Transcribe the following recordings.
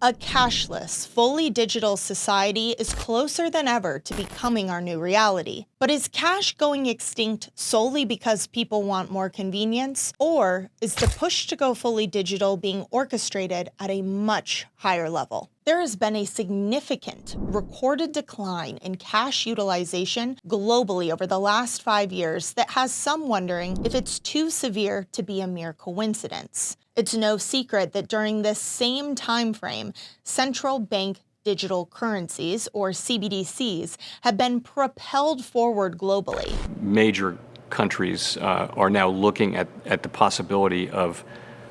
A cashless, fully digital society is closer than ever to becoming our new reality. But is cash going extinct solely because people want more convenience? Or is the push to go fully digital being orchestrated at a much higher level? There has been a significant recorded decline in cash utilization globally over the last 5 years that has some wondering if it's too severe to be a mere coincidence. It's no secret that during this same time frame, Central Bank Digital Currencies, or CBDCs, have been propelled forward globally. Major countries are now looking at the possibility of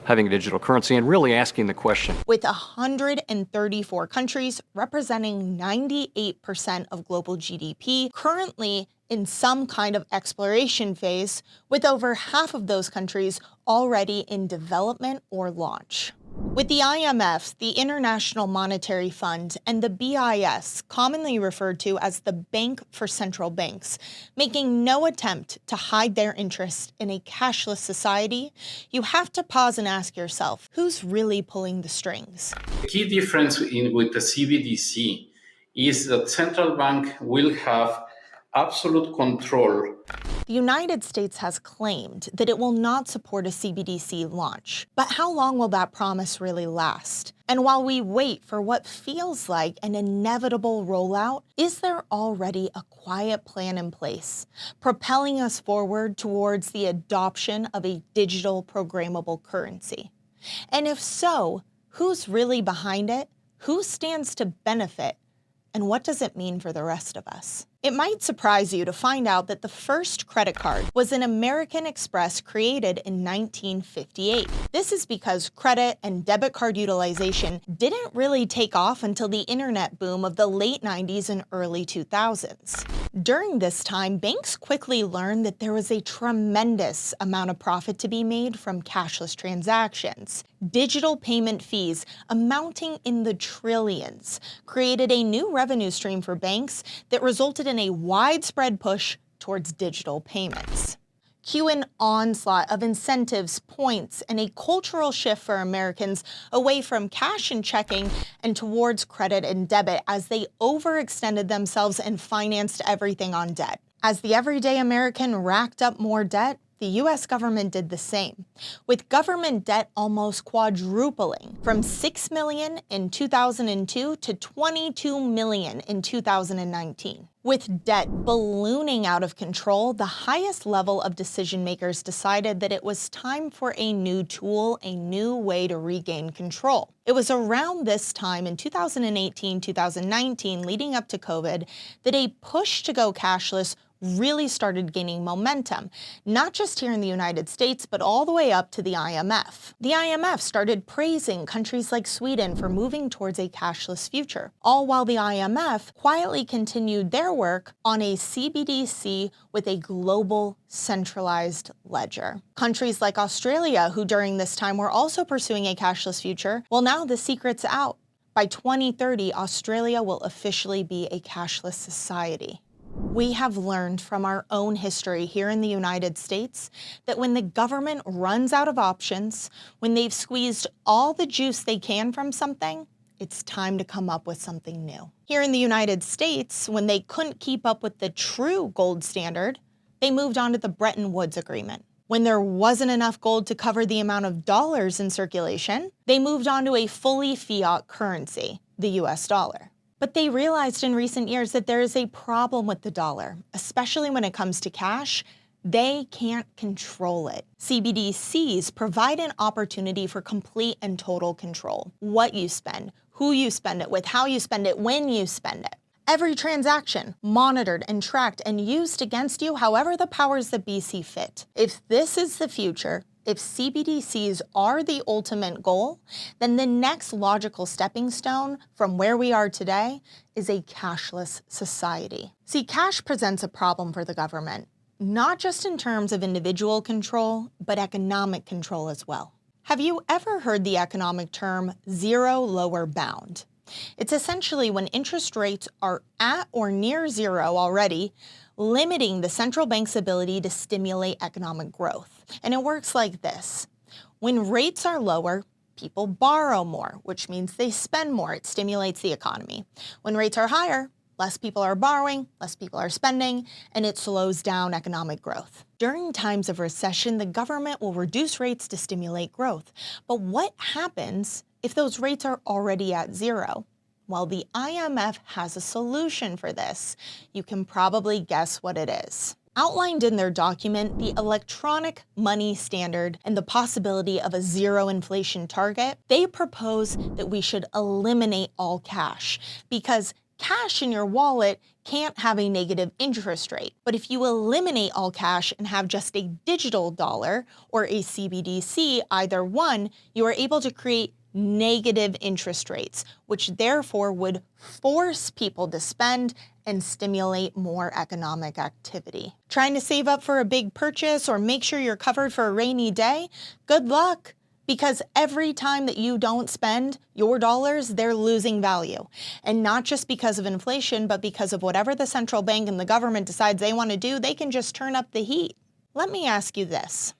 having a digital currency and really asking the question. With 134 countries representing 98% of global GDP, currently in some kind of exploration phase, with over half of those countries already in development or launch. With the IMF, the International Monetary Fund, and the BIS, commonly referred to as the Bank for Central Banks, making no attempt to hide their interest in a cashless society, you have to pause and ask yourself, who's really pulling the strings? The key difference with the CBDC is that central bank will have absolute control. The United States has claimed that it will not support a CBDC launch. But how long will that promise really last? And while we wait for what feels like an inevitable rollout, is there already a quiet plan in place, propelling us forward towards the adoption of a digital programmable currency? And if so, who's really behind it? Who stands to benefit? And what does it mean for the rest of us? It might surprise you to find out that the first credit card was an American Express created in 1958. This is because credit and debit card utilization didn't really take off until the internet boom of the late 90s and early 2000s. During this time, banks quickly learned that there was a tremendous amount of profit to be made from cashless transactions. Digital payment fees amounting in the trillions created a new revenue stream for banks that resulted in a widespread push towards digital payments. Cue an onslaught of incentives, points, and a cultural shift for Americans away from cash and checking and towards credit and debit as they overextended themselves and financed everything on debt. As the everyday American racked up more debt, the U.S. government did the same, with government debt almost quadrupling from $6 million in 2002 to $22 million in 2019. With debt ballooning out of control, the highest level of decision makers decided that it was time for a new tool, a new way to regain control. It was around this time in 2018, 2019, leading up to COVID, that a push to go cashless really started gaining momentum, not just here in the United States, but all the way up to the IMF. The IMF started praising countries like Sweden for moving towards a cashless future, all while the IMF quietly continued their work on a CBDC with a global centralized ledger. Countries like Australia, who during this time were also pursuing a cashless future, well, now the secret's out. By 2030, Australia will officially be a cashless society. We have learned from our own history here in the United States that when the government runs out of options, when they've squeezed all the juice they can from something, it's time to come up with something new. Here in the United States, when they couldn't keep up with the true gold standard, they moved on to the Bretton Woods Agreement. When there wasn't enough gold to cover the amount of dollars in circulation, they moved on to a fully fiat currency, the US dollar. But they realized in recent years that there is a problem with the dollar, especially when it comes to cash. They can't control it. CBDCs provide an opportunity for complete and total control. What you spend, who you spend it with, how you spend it, when you spend it. Every transaction monitored and tracked and used against you however the powers that be see fit. If this is the future, if CBDCs are the ultimate goal, then the next logical stepping stone from where we are today is a cashless society. See, cash presents a problem for the government, not just in terms of individual control, but economic control as well. Have you ever heard the economic term zero lower bound? It's essentially when interest rates are at or near zero already, limiting the central bank's ability to stimulate economic growth. And it works like this. When rates are lower, people borrow more, which means they spend more. It stimulates the economy. When rates are higher, less people are borrowing, less people are spending, and it slows down economic growth. During times of recession, the government will reduce rates to stimulate growth. But what happens if those rates are already at zero? Well, the IMF has a solution for this. You can probably guess what it is. Outlined in their document, the electronic money standard and the possibility of a zero inflation target, they propose that we should eliminate all cash because cash in your wallet can't have a negative interest rate. But if you eliminate all cash and have just a digital dollar or a CBDC, either one, you are able to create negative interest rates, which therefore would force people to spend and stimulate more economic activity. Trying to save up for a big purchase or make sure you're covered for a rainy day? Good luck, because every time that you don't spend your dollars, they're losing value. And not just because of inflation, but because of whatever the central bank and the government decides they want to do, they can just turn up the heat. Let me ask you this.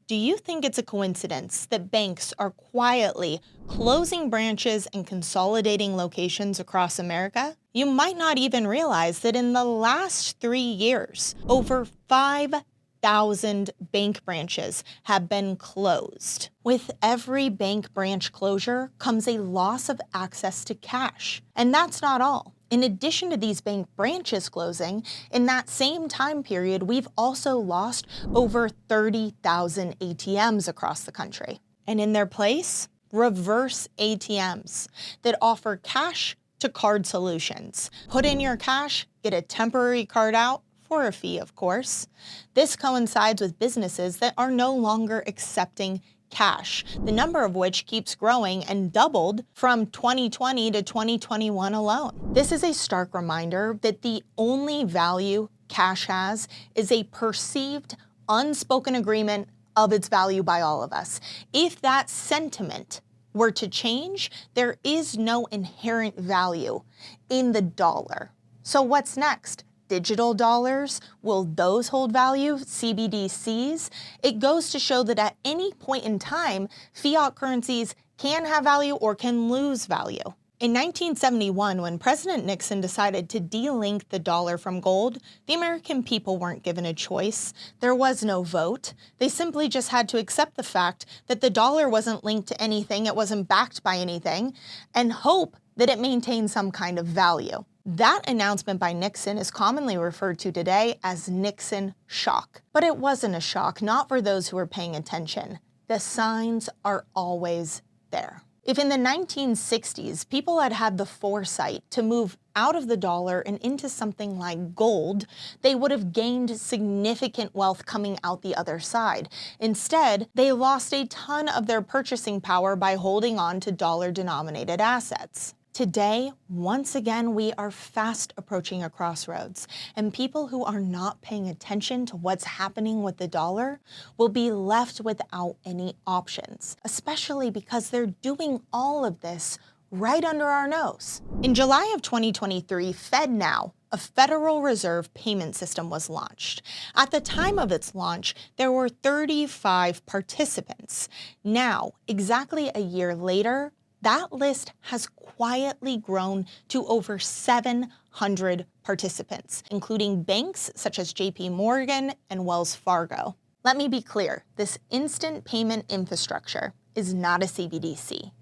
Do you think it's a coincidence that banks are quietly closing branches and consolidating locations across America? You might not even realize that in the last 3 years, over 5,000 bank branches have been closed. With every bank branch closure comes a loss of access to cash. And that's not all. In addition to these bank branches closing, in that same time period, we've also lost over 30,000 ATMs across the country. And in their place, reverse ATMs that offer cash to card solutions. Put in your cash, get a temporary card out, for a fee, of course. This coincides with businesses that are no longer accepting cash, the number of which keeps growing and doubled from 2020 to 2021 alone. This is a stark reminder that the only value cash has is a perceived, unspoken agreement of its value by all of us. If that sentiment were to change, there is no inherent value in the dollar. So what's next? Digital dollars, will those hold value? CBDCs? It goes to show that at any point in time, fiat currencies can have value or can lose value. In 1971, when President Nixon decided to de-link the dollar from gold, the American people weren't given a choice. There was no vote. They simply just had to accept the fact that the dollar wasn't linked to anything, it wasn't backed by anything, and hope that it maintained some kind of value. That announcement by Nixon is commonly referred to today as Nixon shock. But it wasn't a shock, not for those who were paying attention. The signs are always there. If in the 1960s, people had had the foresight to move out of the dollar and into something like gold, they would have gained significant wealth coming out the other side. Instead, they lost a ton of their purchasing power by holding on to dollar-denominated assets. Today, once again, we are fast approaching a crossroads, and people who are not paying attention to what's happening with the dollar will be left without any options, especially because they're doing all of this right under our nose. In July of 2023, FedNow, a Federal Reserve payment system, was launched. At the time of its launch, there were 35 participants. Now, exactly a year later, that list has quietly grown to over 700 participants, including banks such as JP Morgan and Wells Fargo. Let me be clear, this instant payment infrastructure is not a CBDC,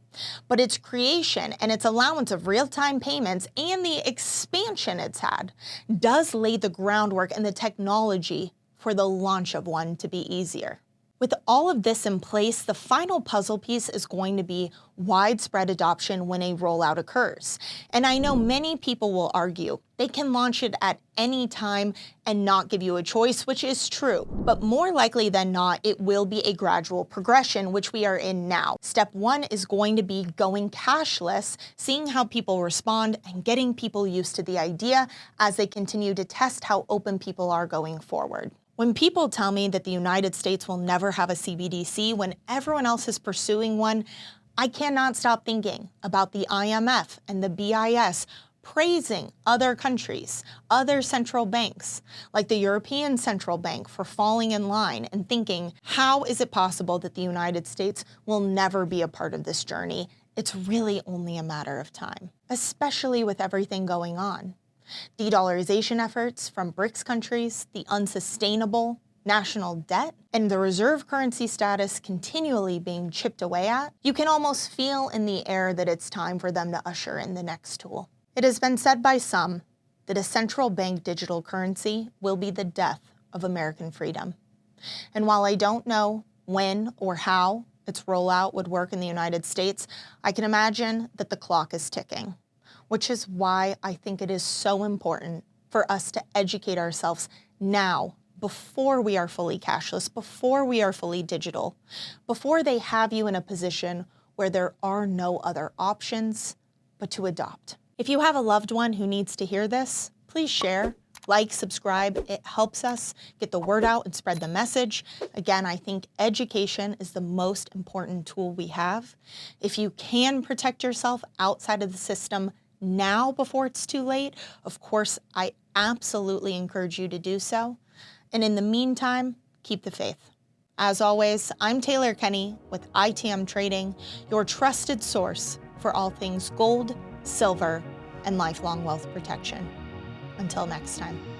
but its creation and its allowance of real-time payments and the expansion it's had does lay the groundwork and the technology for the launch of one to be easier. With all of this in place, the final puzzle piece is going to be widespread adoption when a rollout occurs. And I know many people will argue they can launch it at any time and not give you a choice, which is true. But more likely than not, it will be a gradual progression, which we are in now. Step one is going to be going cashless, seeing how people respond and getting people used to the idea as they continue to test how open people are going forward. When people tell me that the United States will never have a CBDC when everyone else is pursuing one, I cannot stop thinking about the IMF and the BIS praising other countries, other central banks, like the European Central Bank, for falling in line and thinking, how is it possible that the United States will never be a part of this journey? It's really only a matter of time, especially with everything going on. De-dollarization efforts from BRICS countries, the unsustainable national debt, and the reserve currency status continually being chipped away at, you can almost feel in the air that it's time for them to usher in the next tool. It has been said by some that a central bank digital currency will be the death of American freedom. And while I don't know when or how its rollout would work in the United States, I can imagine that the clock is ticking, which is why I think it is so important for us to educate ourselves now, before we are fully cashless, before we are fully digital, before they have you in a position where there are no other options but to adopt. If you have a loved one who needs to hear this, please share, like, subscribe. It helps us get the word out and spread the message. Again, I think education is the most important tool we have. If you can protect yourself outside of the system now before it's too late, of course, I absolutely encourage you to do so. And in the meantime, keep the faith. As always, I'm Taylor Kenney with ITM Trading, your trusted source for all things gold, silver, and lifelong wealth protection. Until next time.